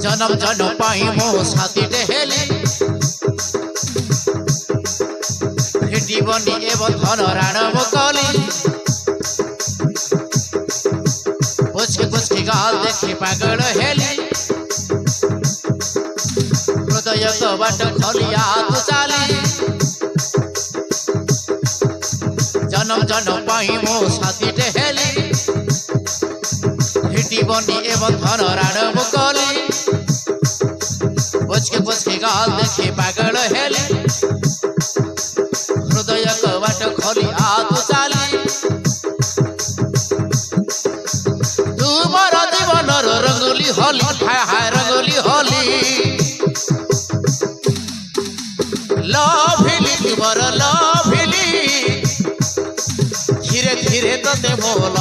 जन्म जन्म पाई मो साथी टेहेली भेटिबनी एवं धन राणव कली पुछकी गाल देखी पागल हेली हृदय बाट खलिया तु चाली जन्म जन्म पाई मो साथी टेहेली भेटिबनी एवं धन राणव कली पुछकी गाल देखी पागल हेली हृदय बाट खलिया तु चाली तुमर जीवन रंगोली होली हाय हाय रंगोली होली लभिली तुमर लभिली धीरे धीरे तो ते बोल